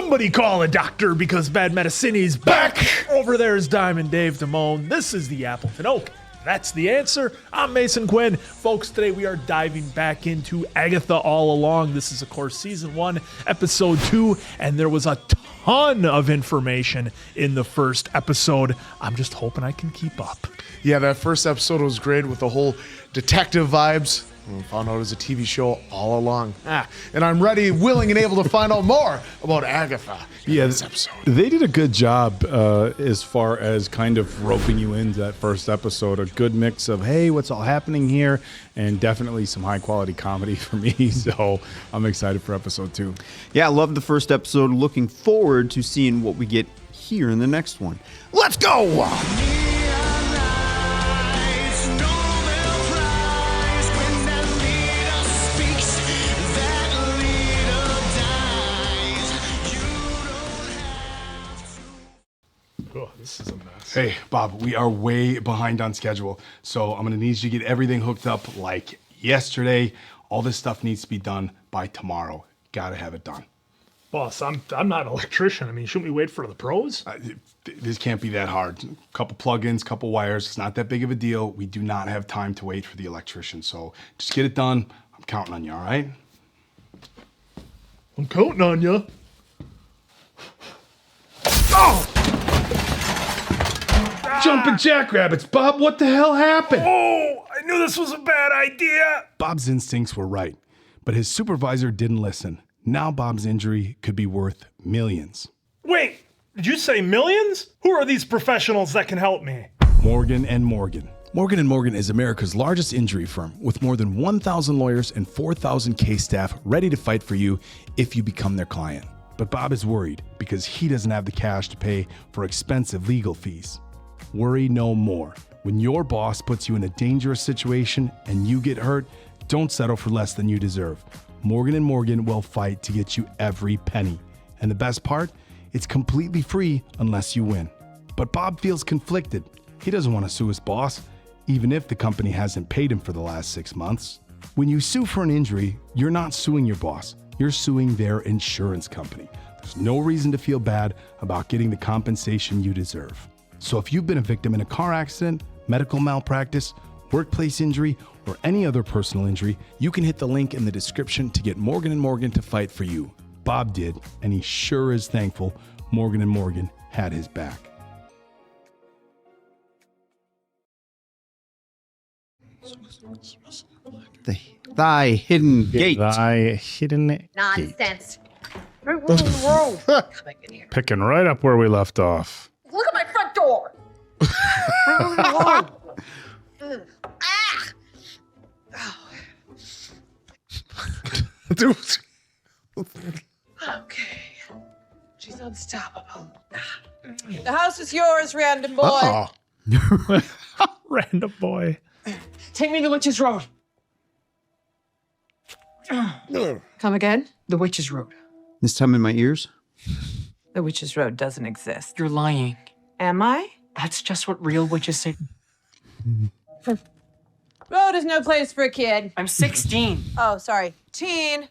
Somebody call a doctor because bad medicine is back. Over there is Diamond Dave Damone. This is the Appleton Oak. That's the answer. I'm Mason Quinn. Folks, today we are diving back into Agatha All Along. This is, of course, Season 1, Episode 2, and there was a ton of information in the first episode. I'm just hoping I can keep up. Yeah, that first episode was great with the whole detective vibes. We found out it was a TV show all along. And I'm ready, willing, and able to find out more about Agatha in this episode. They did a good job as far as kind of roping you into that first episode. A good mix of, hey, what's all happening here? And definitely some high-quality comedy for me. So I'm excited for episode 2. Yeah, I love the first episode. Looking forward to seeing what we get here in the next one. Let's go! Oh, this is a mess. Hey, Bob, we are way behind on schedule, so I'm going to need you to get everything hooked up like yesterday. All this stuff needs to be done by tomorrow. Got to have it done. Boss, I'm not an electrician. I mean, shouldn't we wait for the pros? This can't be that hard. Couple plugins, couple wires. It's not that big of a deal. We do not have time to wait for the electrician, so just get it done. I'm counting on you, all right? I'm counting on you. Oh! Jumping jackrabbits, Bob, what the hell happened? Oh, I knew this was a bad idea. Bob's instincts were right, but his supervisor didn't listen. Now Bob's injury could be worth millions. Wait, did you say millions? Who are these professionals that can help me? Morgan & Morgan. Morgan & Morgan is America's largest injury firm with more than 1,000 lawyers and 4,000 case staff ready to fight for you if you become their client. But Bob is worried because he doesn't have the cash to pay for expensive legal fees. Worry no more. When your boss puts you in a dangerous situation and you get hurt, don't settle for less than you deserve. Morgan & Morgan will fight to get you every penny. And the best part? It's completely free unless you win. But Bob feels conflicted. He doesn't want to sue his boss, even if the company hasn't paid him for the last 6 months. When you sue for an injury, you're not suing your boss. You're suing their insurance company. There's no reason to feel bad about getting the compensation you deserve. So if you've been a victim in a car accident, medical malpractice, workplace injury, or any other personal injury, you can hit the link in the description to get Morgan & Morgan to fight for you. Bob did, and he sure is thankful Morgan & Morgan had his back. Thy hidden gate. Thy hidden gate. Nonsense. Right, we're on the road. Coming in here. Picking right up where we left off. Look at my front door. Right on the road. Ah! Oh. Okay. She's unstoppable. The house is yours, random boy. Random boy. Take me to Witch's Road. Come again? The Witch's Road. This time in my ears. The Witch's Road doesn't exist. You're lying. Am I? That's just what real witches say. Road is no place for a kid. I'm 16. Oh, sorry. Teen.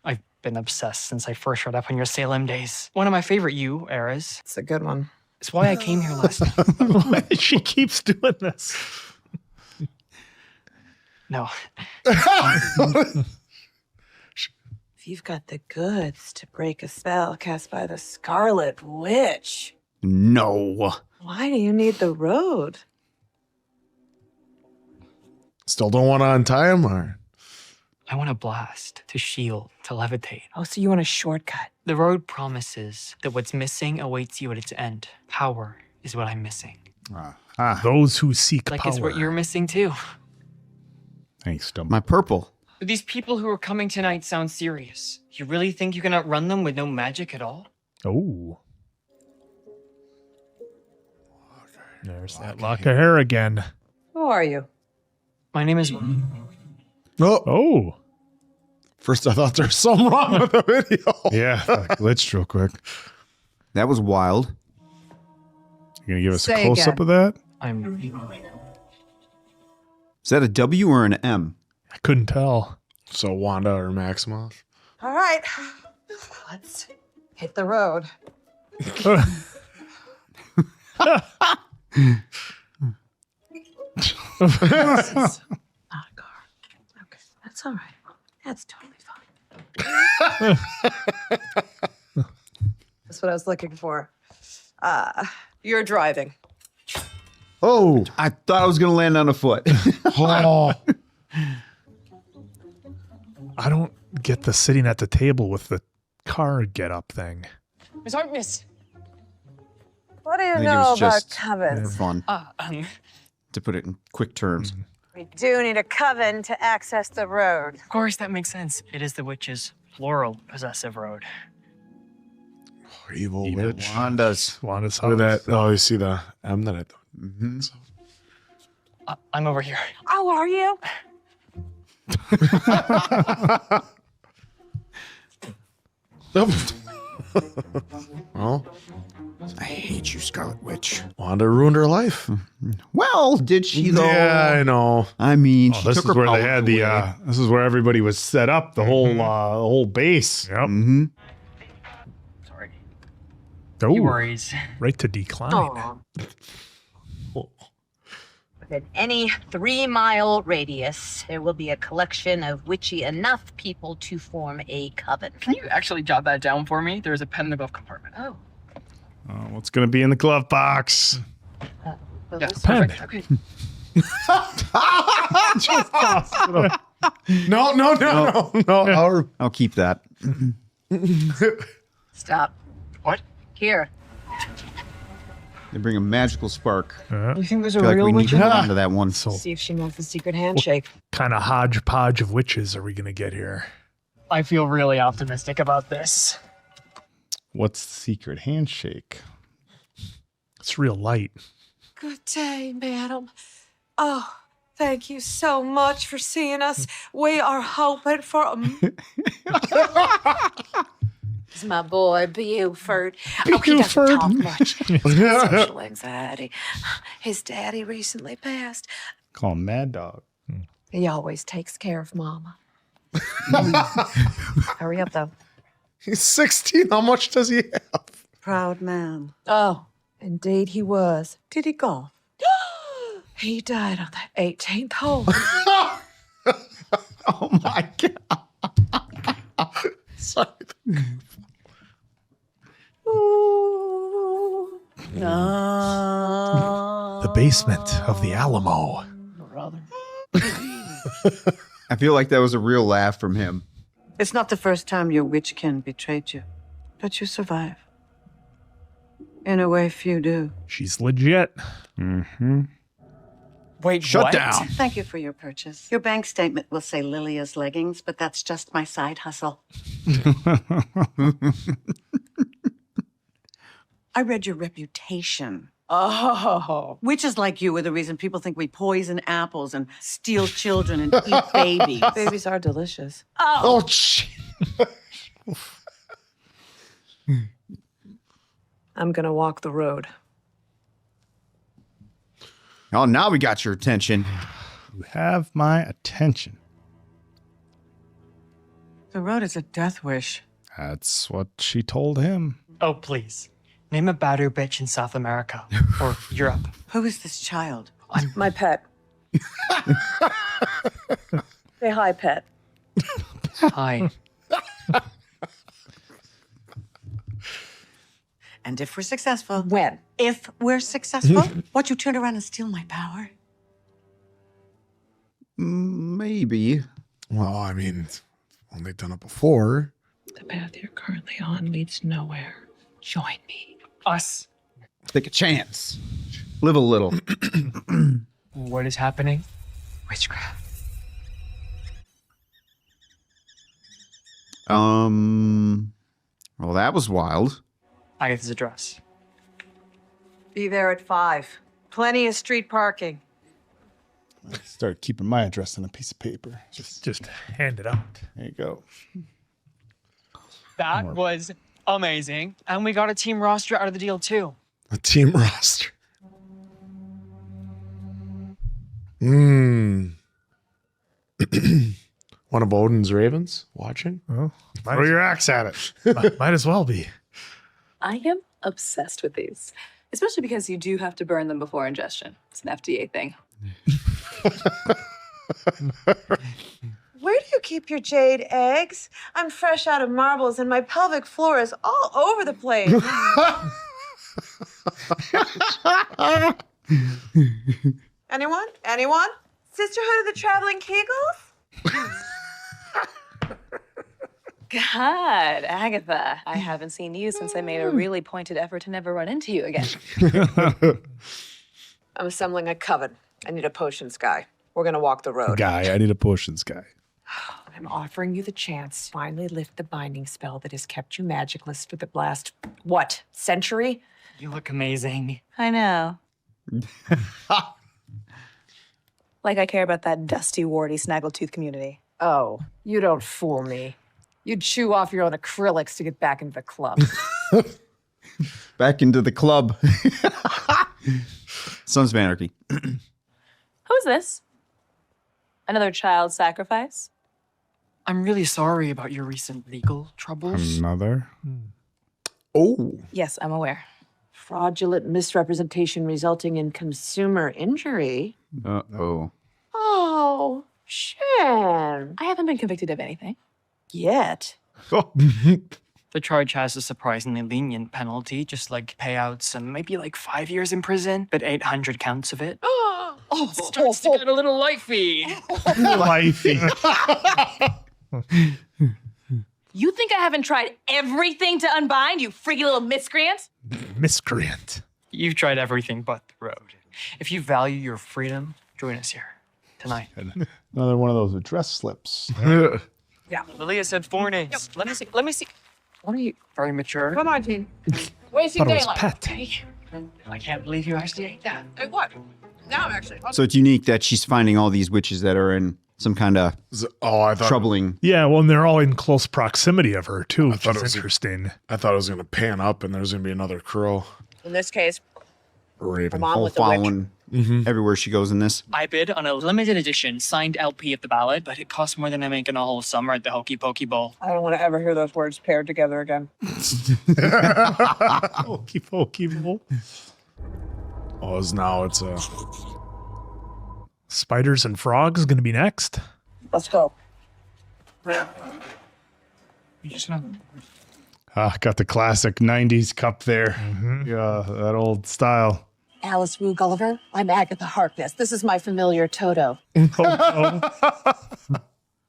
I've been obsessed since I first read up on your Salem days. One of my favorite eras. It's a good one. It's why I came here last time. She keeps doing this. No. If you've got the goods to break a spell cast by the Scarlet Witch, No. why do you need the road? Still don't want to untie him, or? I want to blast, to shield, to levitate. Oh, so you want a shortcut? The road promises that what's missing awaits you at its end. Power is what I'm missing. Those who seek Like power. it's what you're missing too. Thanks, Stump. My purple. But these people who are coming tonight sound serious. You really think you can outrun them with no magic at all? Oh. There's that lock of hair again. Who are you? My name is... Oh. First I thought there was something wrong with the video. Yeah, glitched real quick. That was wild. You gonna give us Say a close up again. of that? I'm... Is that a W or an M? I couldn't tell. So Wanda or Maximoff? All right. Let's hit the road. This is not a car. Okay, that's all right. That's totally fine. That's what I was looking for. You're driving. Oh. I thought I was going to land on a foot. Oh. I don't get the sitting at the table with the car get up thing. Miss Harkness. What do you I think it know was about just covens? fun, to put it in quick terms. We do need a coven to access the road. Of course, that makes sense. It is the witch's plural possessive road. Evil Evil witch. Wanda's. Wanda's Look house. at that. Oh, you see the M that I thought. I'm over here. Oh, are you? Well, I hate you, Scarlet Witch. Wanda ruined her life. Well, did she though? Yeah, I know. I mean, Oh, she this took is her where they powers had the. away. This is where everybody was set up. The whole base. Yep. Sorry. Oh, He worries. right to decline. Aw. Within any 3-mile radius, there will be a collection of witchy enough people to form a coven. Can you actually jot that down for me? There's a pen in the glove compartment. Oh, What's going to be in the glove box? well, Yeah, this- Pen. perfect. Okay. No. I'll keep that. Stop. What? Here. They bring a magical spark. You think there's I a feel like real we need witch to in hold there? on to that one. So, See if she knows the secret handshake. kind of hodgepodge of witches are we going to get here? I feel really optimistic about this. What's the secret handshake? It's real light. Good day, madam. Oh, thank you so much for seeing us. We are hoping for a... It's my boy, Buford. Oh, he doesn't talk much. He's got social anxiety. His daddy recently passed. Call him Mad Dog. He always takes care of Mama. Hurry up, though. He's 16. How much does he have? Proud man. Oh, indeed he was. Did he golf? He died on the 18th hole. Oh my god! Sorry. Ooh. The basement of the Alamo. Brother. I feel like that was a real laugh from him. It's not the first time your witchkin betrayed you, but you survive. In a way, few do. She's legit. Wait, Shut what? down. Thank you for your purchase. Your bank statement will say Lilia's leggings, but that's just my side hustle. I read your reputation. Oh. Witches like you are the reason people think we poison apples and steal children and eat babies. Babies are delicious. Oh, shit. I'm gonna walk the road. Oh, now we got your attention. You have my attention. The road is a death wish. That's what she told him. Oh, please. Name a Badu bitch in South America or Europe. Who is this child? My pet. Say hi, pet. Hi. And if we're successful, When? if we're successful, won't you turn around and steal my power? Maybe. Well, I mean, only done it before. The path you're currently on leads nowhere. Join me. Us. Take a chance. Live a little. What is happening? Witchcraft. Well, that was wild. Agatha's address. Be there at 5. Plenty of street parking. Start keeping my address on a piece of paper. Just hand it out. There you go. That was amazing. And we got a team roster out of the deal, too. A team roster. One of Odin's ravens watching? Well, Throw your axe at it. might as well be. I am obsessed with these, especially because you do have to burn them before ingestion. It's an FDA thing. Where do you keep your jade eggs? I'm fresh out of marbles and my pelvic floor is all over the place. Anyone? Anyone? Sisterhood of the Traveling Kegels? God, Agatha, I haven't seen you since I made a really pointed effort to never run into you again. I'm assembling a coven. I need a potions guy. We're gonna walk the road. Guy, I need a potions guy. I'm offering you the chance to finally lift the binding spell that has kept you magicless for the last, what, century? You look amazing. I know. Like I care about that dusty, warty, snaggletooth community. Oh, you don't fool me. You'd chew off your own acrylics to get back into the club. Back into the club. Sons of Anarchy. Who's this? Another child sacrifice? I'm really sorry about your recent legal troubles. Another? Oh. Yes, I'm aware. Fraudulent misrepresentation resulting in consumer injury. Uh-oh. Oh, Shan. I haven't been convicted of anything. Yet. The charge has a surprisingly lenient penalty, just like payouts and maybe like 5 years in prison, but 800 counts of it. Oh, It starts to get a little lifey. You think I haven't tried everything to unbind, you freaky little miscreant? Miscreant. You've tried everything but the road. If you value your freedom, join us here tonight. Another one of those dress slips. Yeah, Lilia said 4 names. Let me see. What are you? Very mature. Come on, Gene. Wasting Thought it was daylight. pet. I can't believe you actually ate that. Hey, what? Now I'm actually. So it's unique that she's finding all these witches that are in some kind of Oh, I thought troubling. Yeah, well, and they're all in close proximity of her, too, which thought is it was- interesting. I thought it was going to pan up and there was going to be another crow. In this case, Raven. I'm on All with the witch. following everywhere she goes in this. I bid on a limited edition signed LP of the ballad, but it cost more than I make in a whole summer at the Hokey Pokey Bowl. I don't want to ever hear those words paired together again. Pokey, pokey, bowl. Oh, now it's a... Spiders and frogs going to be next. Let's go. You just know. Got the classic 90s cup there. Yeah, that old style. Alice Wu Gulliver, I'm Agatha Harkness. This is my familiar Toto.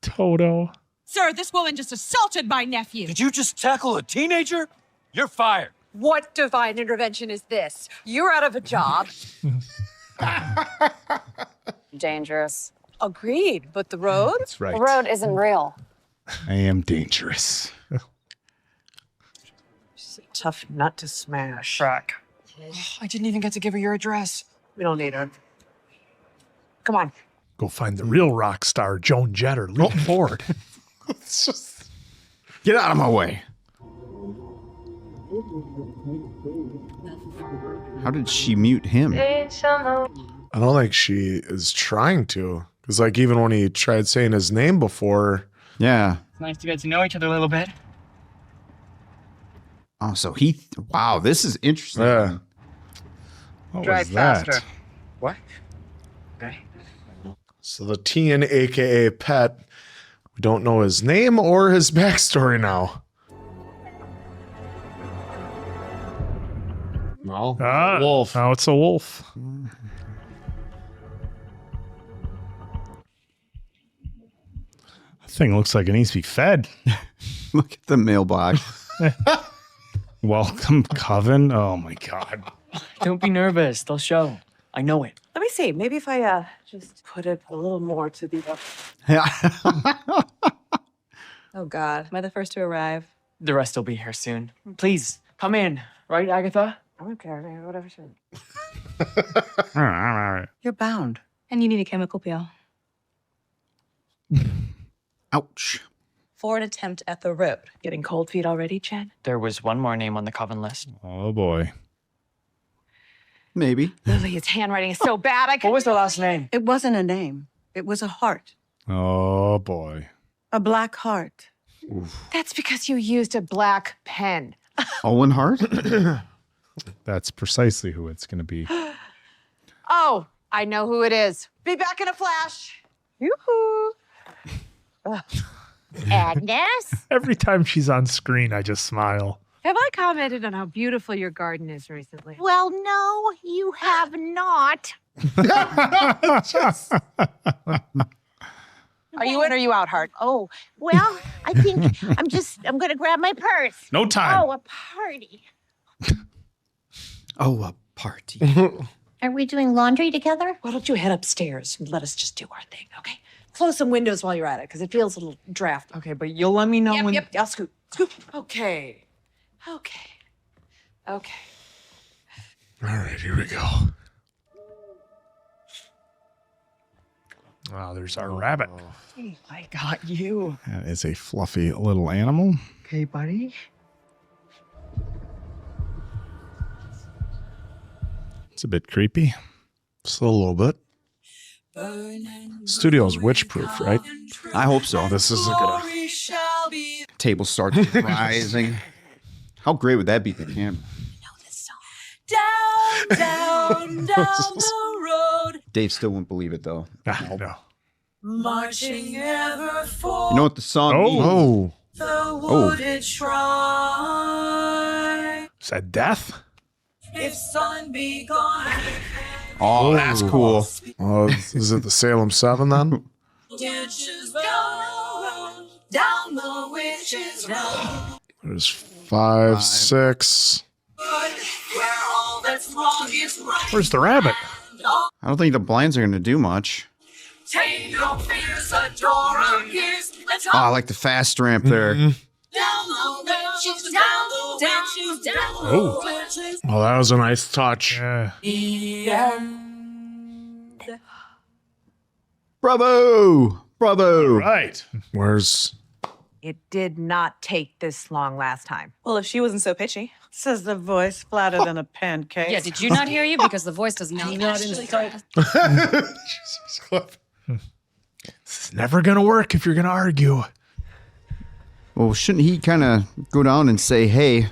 Toto. Sir, this woman just assaulted my nephew. Did you just tackle a teenager? You're fired. What divine intervention is this? You're out of a job. Dangerous. Agreed, but the road? That's right. The road isn't real. I am dangerous. She's a tough nut to smash. Track. I didn't even get to give her your address. We don't need her. Come on. Go find the real rock star, Joan Jett, or leap forward. Get out of my way. How did she mute him? I don't think she is trying to. Because, like, even when he tried saying his name before... Yeah. It's nice to get to know each other a little bit. Oh, so he... Wow, this is interesting. Yeah. What Drive was that? faster. What? Okay. So the teen, a.k.a. Pet, we don't know his name or his backstory now. No. Wolf. Now it's a wolf. That thing looks like it needs to be fed. Look at the mailbox. Welcome, Coven. Oh my God. Don't be nervous. They'll show. I know it. Let me see. Maybe if I just put it a little more to the... Oh, God. Am I the first to arrive? The rest will be here soon. Please, come in. Right, Agatha? I don't care. Whatever. All right. You're bound. And you need a chemical peel. Ouch. For an attempt at the road. Getting cold feet already, Jen? There was one more name on the coven list. Oh boy. Maybe. Lily's handwriting is so bad, I What was the last name? It wasn't a name. It was a heart. Oh boy. A black heart. That's because you used a black pen. Owen Hart? That's precisely who it's going to be. Oh, I know who it is. Be back in a flash. Yoo-hoo. Agnes? Every time she's on screen, I just smile. Have I commented on how beautiful your garden is recently? Well, no, you have not. Are you in or are you out, Hart? Oh, well, I think I'm going to grab my purse. No time. Oh, a party. Oh, a party. Are we doing laundry together? Why don't you head upstairs and let us just do our thing, okay? Close some windows while you're at it, because it feels a little drafty. Okay, but you'll let me know when. Yep, I'll scoop. Okay. All right, here we go. Wow, there's our rabbit. I got you. That is a fluffy little animal. Okay, buddy. It's a bit creepy. Just a little bit. Studio's witch-proof, right? I hope so. This isn't gonna... Table starts rising. How great would that be for him? Down the road. Dave still wouldn't believe it, though. No. Marching ever forward. You know what the song means? Oh. The wooded shrine. Is that death? If sun be gone. Oh, that's cool. Is it the Salem 7 then? Ditches down the witch's road. There's 5, 6. Where all that's wrong is right. Where's the rabbit? I don't think the blinds are going to do much. Take your fears, a door appears. Oh, I like the fast ramp there. Down the witches, down the witches, down the witches. Well, that was a nice touch. The end. Bravo! Bravo! Right. Where's... It did not take this long last time. Well, if she wasn't so pitchy. Says the voice flatter than a pancake. Yeah, did you not hear you? Because the voice does not actually. It's never going to work if you're going to argue. Well, shouldn't he kind of go down and say, hey?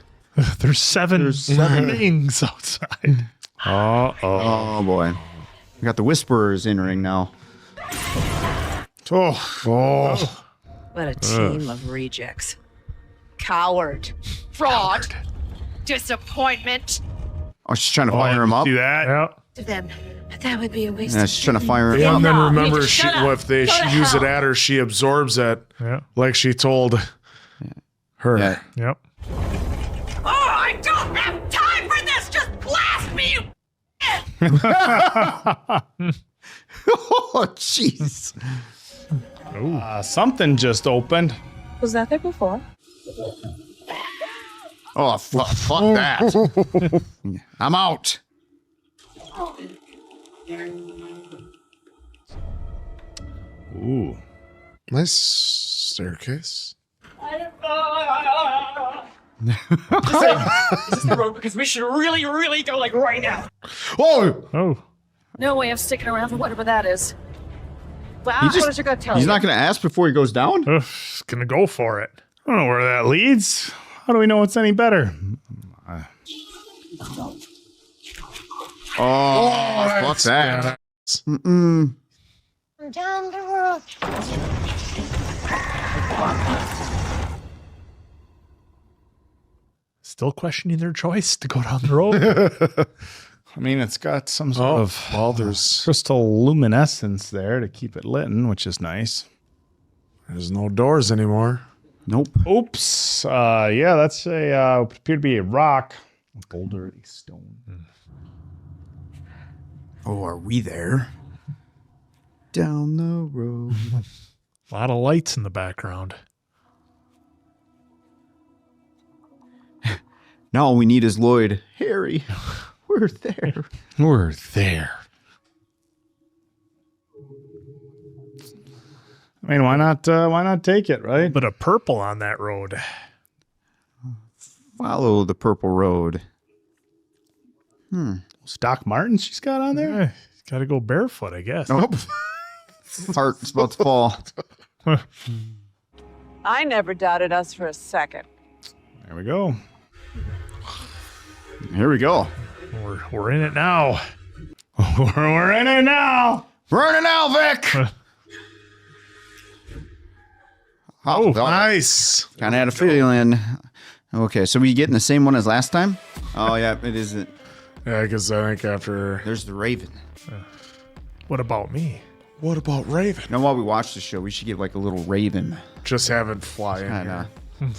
There's seven things outside. Oh, boy. We got the Whisperers entering now. Oh. What a team of rejects. Coward. Fraud. Disappointment. Oh, she's trying to fire him up? See that? Yeah. To them. That would be a waste Yeah, of she's trying to fire him up. And then No, remember, just shut up. if they Go to use it hell. at her, she absorbs it. Yeah. Like she told her. Yeah. Yep. Oh, I don't have time for this. Just blast me, you. Oh, jeez. Something just opened. Was that there before? Oh, fuck that. I'm out. Ooh. Nice staircase. Is this the road? Because we should really go like right now. Oh! No way of sticking around for whatever that is. Wow, He just- what is your gut telling He's you? not going to ask before he goes down? Just going to go for it. I don't know where that leads. How do we know it's any better? Oh, fuck that. Mm-mm. Down the road. Still questioning their choice to go down the road? I mean, it's got some sort of there's crystal luminescence there to keep it lit, which is nice. There's no doors anymore. Nope. Oops. Yeah, that's appear to be a rock. A boulder, a stone. Oh, are we there? Down the road. A lot of lights in the background. Now all we need is Lloyd. Harry, we're there. We're there. I mean, why not take it, right? But a purple on that road. Follow the purple road. Doc Martens she's got on there? Yeah, got to go barefoot, I guess. Nope. Heart's about to fall. I never doubted us for a second. There we go. Here we go. We're in it now. We're in it now. We're in it now, Vic. Oh, nice. Kind of had a feeling. Okay, so we getting the same one as last time? Oh, yeah, it isn't. Yeah, because I think after... There's the Raven. What about me? What about Raven? Now, while we watch the show, we should get like a little Raven. Just have it fly in Kinda. here.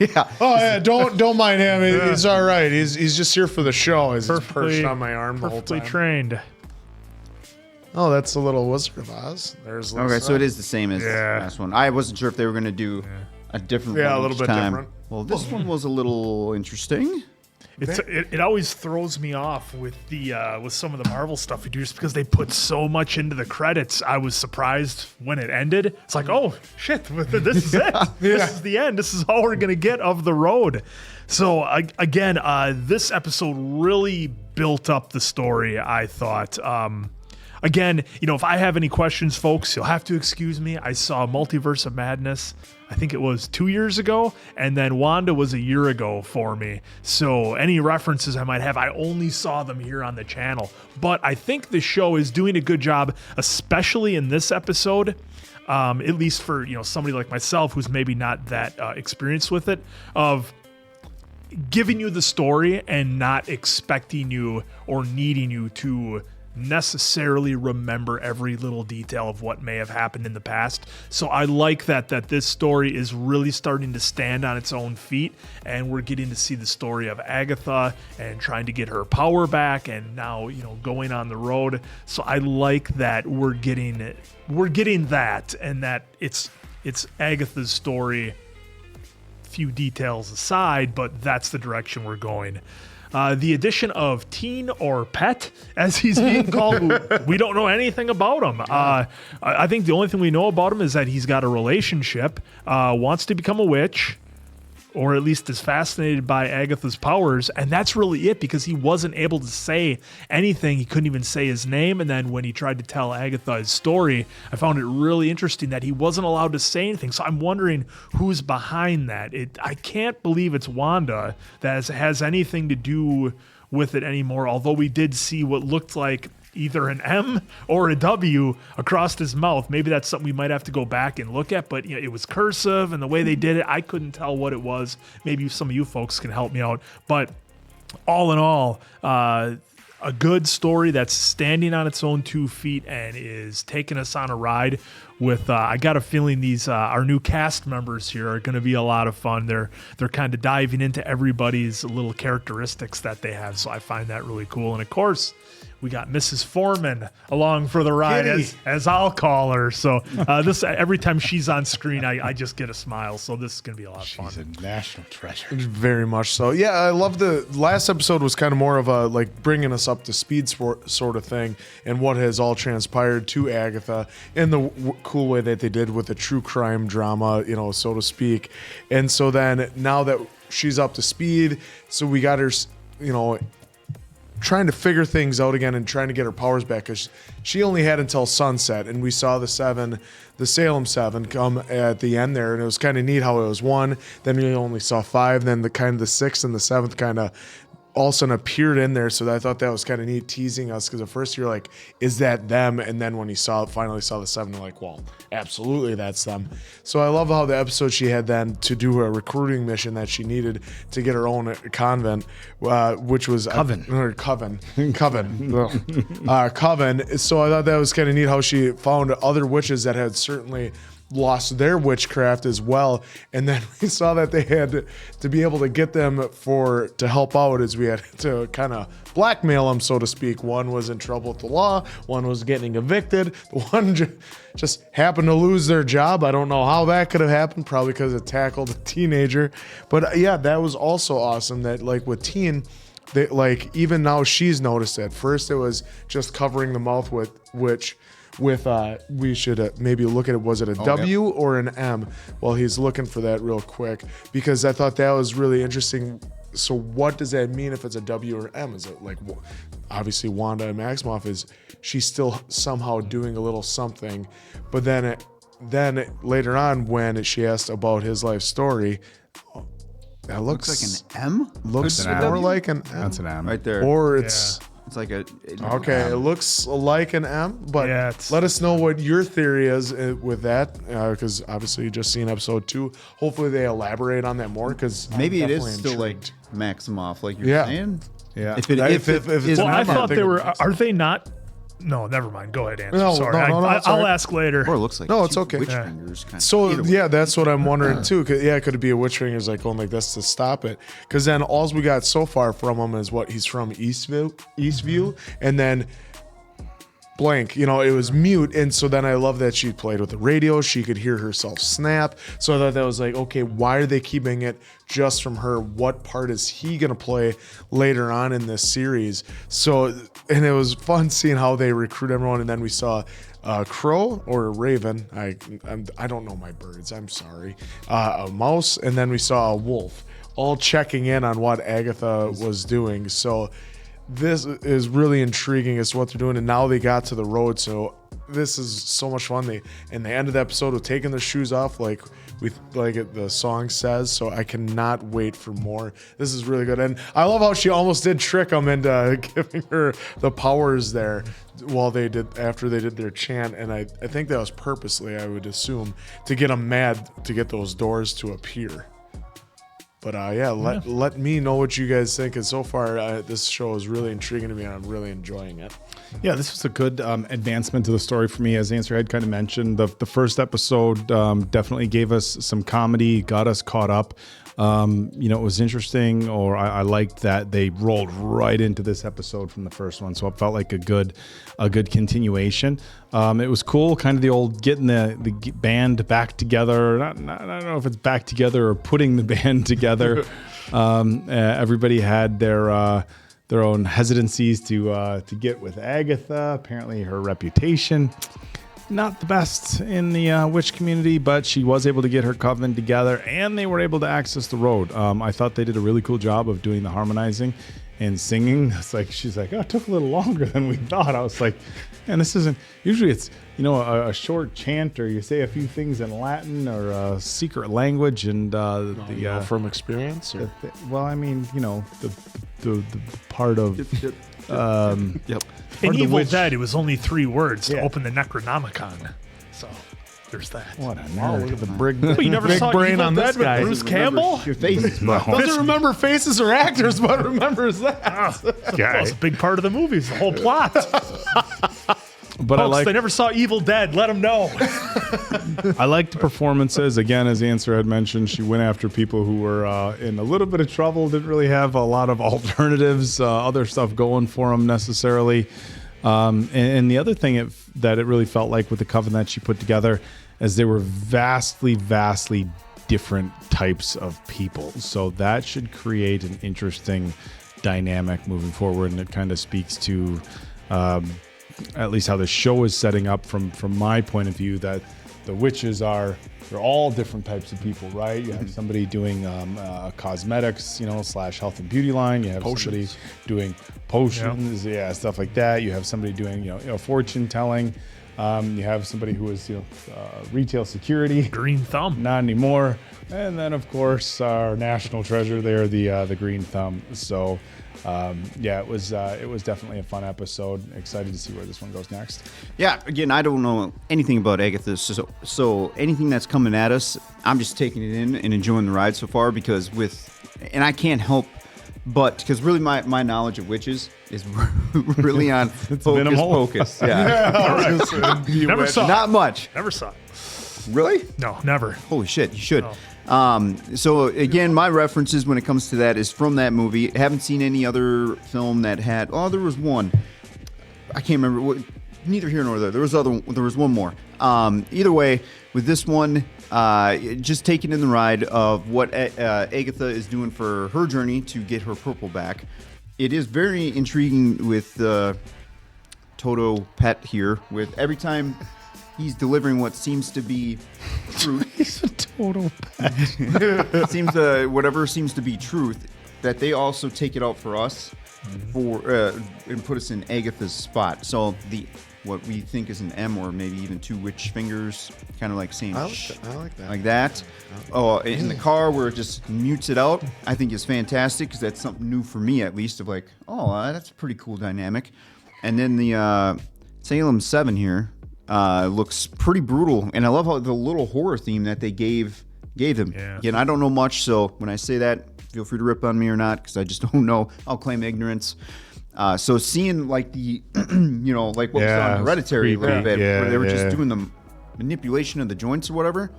Yeah. Oh yeah, don't mind him. He's all right. He's just here for the show. He's perched on my arm the whole time. Perfectly trained. Oh, that's a little Wizard of Oz. There's Okay, so it is the same as the last one. I wasn't sure if they were going to do a different one a little each bit time. different. Well, this one was a little interesting. It always throws me off with with some of the Marvel stuff we do, just because they put so much into the credits. I was surprised when it ended. It's like, oh shit, this is it. This is the end. This is all we're gonna get of the road. So again, this episode really built up the story, I thought. Again, if I have any questions, folks, you'll have to excuse me. I saw Multiverse of Madness, I think it was 2 years ago, and then Wanda was a year ago for me. So any references I might have, I only saw them here on the channel. But I think the show is doing a good job, especially in this episode, at least for somebody like myself who's maybe not that experienced with it, of giving you the story and not expecting you or needing you to necessarily remember every little detail of what may have happened in the past. So I like that this story is really starting to stand on its own feet, and we're getting to see the story of Agatha and trying to get her power back, and now going on the road. So I like that we're getting that, and that it's Agatha's story, few details aside, but that's the direction we're going. The addition of Teen, or Pet, as he's being called, we don't know anything about him. I think the only thing we know about him is that he's got a relationship, wants to become a witch, or at least is fascinated by Agatha's powers, and that's really it, because he wasn't able to say anything. He couldn't even say his name, and then when he tried to tell Agatha his story, I found it really interesting that he wasn't allowed to say anything. So I'm wondering who's behind that. I can't believe it's Wanda that has anything to do with it anymore, although we did see what looked like either an M or a W across his mouth. Maybe that's something we might have to go back and look at, but it was cursive, and the way they did it, I couldn't tell what it was. Maybe some of you folks can help me out. But all in all, a good story that's standing on its own 2 feet and is taking us on a ride with, I got a feeling these, our new cast members here are going to be a lot of fun. They're kind of diving into everybody's little characteristics that they have. So I find that really cool. And of course, we got Mrs. Foreman along for the ride, as I'll call her. So this every time she's on screen, I just get a smile. So this is going to be a lot of fun. She's a national treasure. Very much so. Yeah, I love the last episode was kind of more of a like bringing us up to speed sort of thing, and what has all transpired to Agatha in the cool way that they did with the true crime drama, so to speak. And so then now that she's up to speed, so we got her, trying to figure things out again and trying to get her powers back, because she only had until sunset, and we saw the Salem 7 come at the end there, and it was kind of neat how it was 1, then we only saw 5, then the 6th and the 7th kind of all of a sudden appeared in there. So I thought that was kind of neat, teasing us, because at first you're like, is that them? And then when you finally saw the 7, you're like, well, absolutely that's them. So I love how the episode she had then to do a recruiting mission that she needed to get her own convent, which was Coven. Coven. Coven. So I thought that was kind of neat how she found other witches that had certainly lost their witchcraft as well, and then we saw that they had to be able to get them to help out, as we had to kind of blackmail them, so to speak. One was in trouble with the law, one was getting evicted, the one just happened to lose their job. I don't know how that could have happened, probably because it tackled a teenager. But yeah, that was also awesome that like with Teen, they, like even now she's noticed it. First it was just covering the mouth with we should maybe look at it. Was it a W or an M? Well, he's looking for that real quick, because I thought that was really interesting. So what does that mean if it's a W or M? Is it like, obviously Wanda Maximoff she's still somehow doing a little something, but then then later on, when she asked about his life story, that looks like an M. Looks An more M. like an M. That's an M. Right there. Or it's like a okay. It looks like an M, but let us know what your theory is with that, because obviously you just seen episode 2. Hopefully they elaborate on that more, because maybe it is still like Maximoff, like you're saying. Yeah. If it's well, I not, thought they were. Are they not? No, never mind. Go ahead, answer. No, Sorry, no, it's all I'll right. ask later. Or it looks like no, it's okay. witch fingers kind of. So yeah, that's what I'm wondering too. Could it be a witch fingers like going like this to stop it? Because then all we got so far from him is what he's from Eastview, and then blank. You know, it was mute, and so then I love that she played with the radio. She could hear herself snap. So I thought that was like, okay, why are they keeping it just from her? What part is he gonna play later on in this series? So, and it was fun seeing how they recruit everyone, and then we saw a crow or a raven. I don't know my birds. I'm sorry. A mouse, and then we saw a wolf, all checking in on what Agatha was doing. So this is really intriguing as to what they're doing, and now they got to the road. So this is so much fun. They ended the episode with taking their shoes off, like the song says. So I cannot wait for more. This is really good, and I love how she almost did trick them into giving her the powers there after they did their chant. And I think that was purposely, I would assume, to get them mad to get those doors to appear. But let me know what you guys think. And so far, this show is really intriguing to me, and I'm really enjoying it. Yeah, this was a good advancement to the story for me. As Answer had kind of mentioned, the first episode definitely gave us some comedy, got us caught up. It was interesting, or I liked that they rolled right into this episode from the first one, so it felt like a good continuation. It was cool, kind of the old getting the band back together. I don't know if it's back together or putting the band together. Everybody had their own hesitancies to get with Agatha. Apparently, her reputation not the best in the witch community, but she was able to get her coven together, and they were able to access the road. I thought they did a really cool job of doing the harmonizing and singing. It's like she's like, oh, it took a little longer than we thought. I was like, and this isn't usually it's a short chant, or you say a few things in Latin or a secret language, and from experience. Or? The part of yep. In Evil Dead, it was only 3 words to open the Necronomicon. So there's that. What a nerd. Look at the big you never big saw brain Evil on Dead this with guy. Bruce Campbell? Your face. Doesn't remember faces or actors, but remembers that. That was a big part of the movie. It's the whole plot. But Folks, they never saw Evil Dead. Let them know. I liked the performances. Again, as Answer had mentioned, she went after people who were in a little bit of trouble, didn't really have a lot of alternatives, other stuff going for them necessarily. And the other thing that it really felt like with the coven that she put together is they were vastly, vastly different types of people. So that should create an interesting dynamic moving forward. And it kind of speaks to at least how the show is setting up from my point of view, that the witches they're all different types of people, right? You have somebody doing cosmetics, / health and beauty line. You have somebody doing potions, stuff like that. You have somebody doing, fortune telling. You have somebody who is, retail security. Green Thumb. Not anymore. And then, of course, our national treasure there, the Green Thumb. So, it was definitely a fun episode. Excited to see where this one goes next. Yeah, again, I don't know anything about Agatha, so anything that's coming at us, I'm just taking it in and enjoying the ride so far, and I can't help but, because really my knowledge of witches is really on Hocus Pocus. Yeah. Never saw it. Not much. Never saw it. Really? No, never. Holy shit, you should. So again, my references when it comes to that is from that movie. I haven't seen any other film that had. Oh, there was one. I can't remember. Neither here nor there. There was one more. Either way, with this one, just taking in the ride of what Agatha is doing for her journey to get her purple back. It is very intriguing with Toto Pet here. With every time he's delivering what seems to be truth. He's a total pet. Whatever seems to be truth, that they also take it out for us and put us in Agatha's spot. So the what we think is an M or maybe even 2 witch fingers, kind of like saying I shh, like that. like that. Oh, in the car where it just mutes it out, I think is fantastic because that's something new for me at least of like, oh, that's a pretty cool dynamic. And then the Salem 7 here looks pretty brutal, and I love how the little horror theme that they gave him. Yeah. Again, I don't know much, so when I say that, feel free to rip on me or not because I just don't know. I'll claim ignorance. So seeing like the, like what we saw in Hereditary a little bit, where they were just doing the manipulation of the joints or whatever,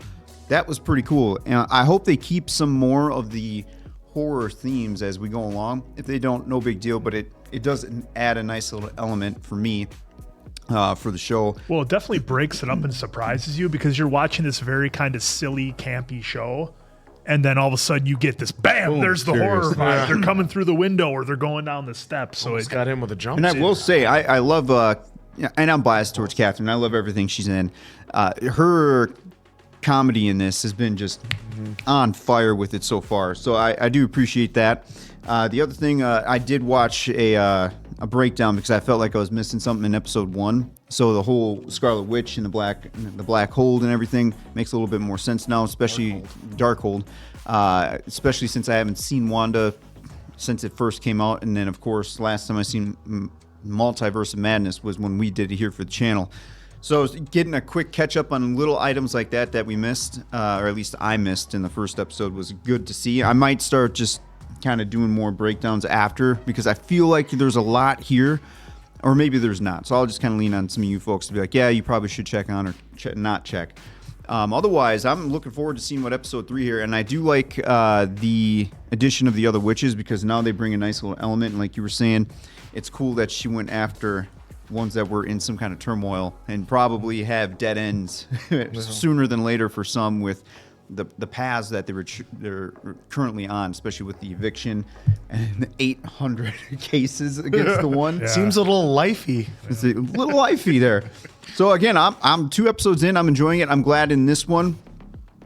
that was pretty cool. And I hope they keep some more of the horror themes as we go along. If they don't, no big deal, but it does add a nice little element for me for the show. Well, it definitely breaks it up and surprises you because you're watching this very kind of silly, campy show. And then all of a sudden you get this, bam, there's the horror vibe. They're coming through the window or they're going down the steps. So It's got him with a jump. And I will say, I love, and I'm biased towards Kathryn. I love everything she's in. Her comedy in this has been just on fire with it so far. So I do appreciate that. The other thing, I did watch a breakdown because I felt like I was missing something in episode 1. So the whole Scarlet Witch and the black hold and everything makes a little bit more sense now, especially Darkhold, especially since I haven't seen Wanda since it first came out. And then, of course, last time I seen Multiverse of Madness was when we did it here for the channel. So getting a quick catch up on little items like that we missed, or at least I missed in the first episode, was good to see. I might start just kind of doing more breakdowns after because I feel like there's a lot here. Or maybe there's not. So I'll just kind of lean on some of you folks to be like, yeah, you probably should check on or not check. Otherwise, I'm looking forward to seeing what episode 3 here. And I do like the addition of the other witches because now they bring a nice little element. And like you were saying, it's cool that she went after ones that were in some kind of turmoil and probably have dead ends sooner than later for some with the paths that they're currently on, especially with the eviction and 800 cases against the one. Yeah. Seems a little lifey. It's a little lifey there. So again, I'm 2 episodes in. I'm enjoying it. I'm glad in this one,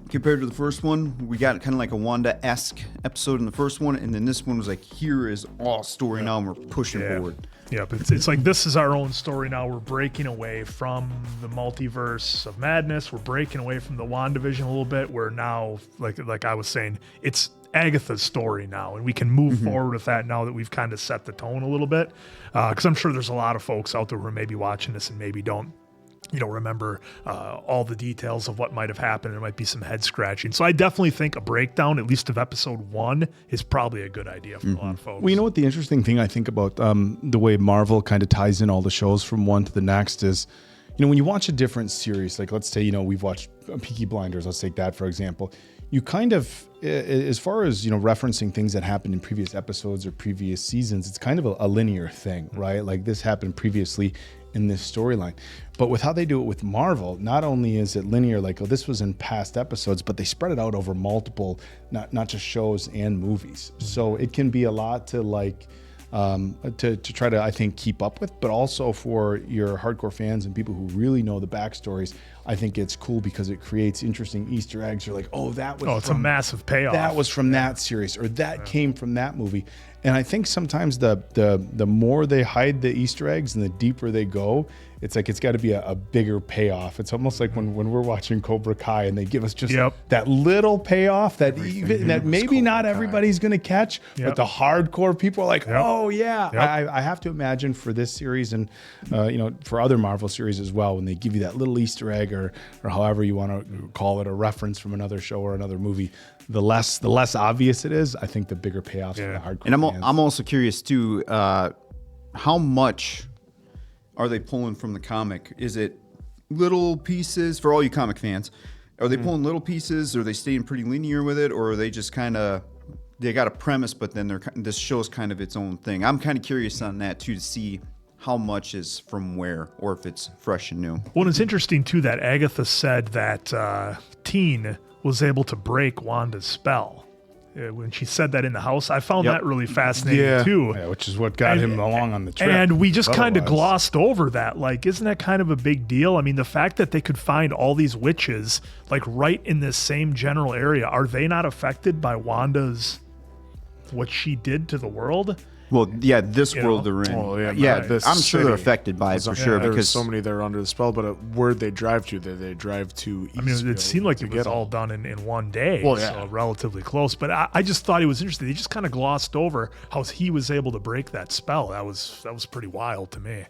compared to the first one, we got kind of like a Wanda-esque episode in the first one, and then this one was like, here is all story now, and we're pushing forward. Yep, it's like this is our own story now. We're breaking away from the multiverse of madness. We're breaking away from the WandaVision a little bit. We're now, like I was saying, it's Agatha's story now, and we can move forward with that now that we've kind of set the tone a little bit. Because I'm sure there's a lot of folks out there who are maybe watching this and maybe don't remember all the details of what might have happened. There might be some head scratching. So I definitely think a breakdown, at least of episode 1, is probably a good idea for a lot of folks. Well, you know what the interesting thing I think about the way Marvel kind of ties in all the shows from one to the next is, when you watch a different series, like let's say, we've watched Peaky Blinders, let's take that for example, you kind of, as far as, referencing things that happened in previous episodes or previous seasons, it's kind of a linear thing, right? Like this happened previously in this storyline. But with how they do it with Marvel, not only is it linear, like, oh, this was in past episodes, but they spread it out over multiple, not just shows and movies. So it can be a lot to like, to try to, I think, keep up with, but also for your hardcore fans and people who really know the backstories, I think it's cool because it creates interesting Easter eggs. You're like, oh, that was it's a massive payoff. That was from that series, or that came from that movie. And I think sometimes the more they hide the Easter eggs and the deeper they go, it's like it's got to be a bigger payoff. It's almost like when we're watching Cobra Kai and they give us just that little payoff that maybe not everybody's going to catch, but the hardcore people are like, oh yeah. I have to imagine for this series and for other Marvel series as well, when they give you that little Easter egg or however you want to call it, a reference from another show or another movie, the less obvious it is, I think the bigger payoffs for the hardcore. And fans. I'm also curious too, how much are they pulling from the comic? Is it little pieces for all you comic fans? Are they pulling little pieces? Or are they staying pretty linear with it? Or are they just kind of, they got a premise, but then this show's kind of its own thing? I'm kind of curious on that too, to see how much is from where, or if it's fresh and new. Well, it's interesting too that Agatha said that Teen was able to break Wanda's spell. When she said that in the house, I found that really fascinating too. Yeah, which is what got him along on the trip. And we just kind of glossed over that. Like, isn't that kind of a big deal? I mean, the fact that they could find all these witches, like right in this same general area, are they not affected by Wanda's, what she did to the world? Well, yeah, this You world know? they're in. Well, yeah, yeah, right. This I'm sure they're city affected by it for sure There's because so many that are under the spell. But where'd they drive to? They drive to. I mean, it Eastville seemed like to it was get all done in one day, Well, yeah. so relatively close. But I just thought it was interesting. They just kind of glossed over how he was able to break that spell. That was pretty wild to me.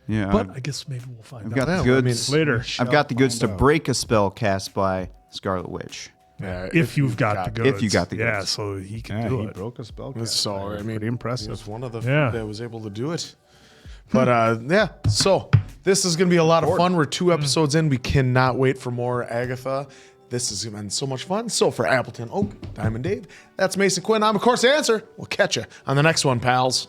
yeah. But I guess maybe we'll find I've out. got the Yeah, goods later. I've got the goods to break a spell cast by Scarlet Witch. Yeah, If you've got the goods. If you got the Yeah, goods. so he can Yeah, do he it. broke a spell. So I mean, pretty he impressive. was one of the Yeah. few that was able to do it. But yeah, so this is going to be a lot of fun. We're 2 episodes in. We cannot wait for more Agatha. This has been so much fun. So for Appleton Oak, Diamond Dave, that's Mason Quinn. I'm of course the answer. We'll catch you on the next one, pals.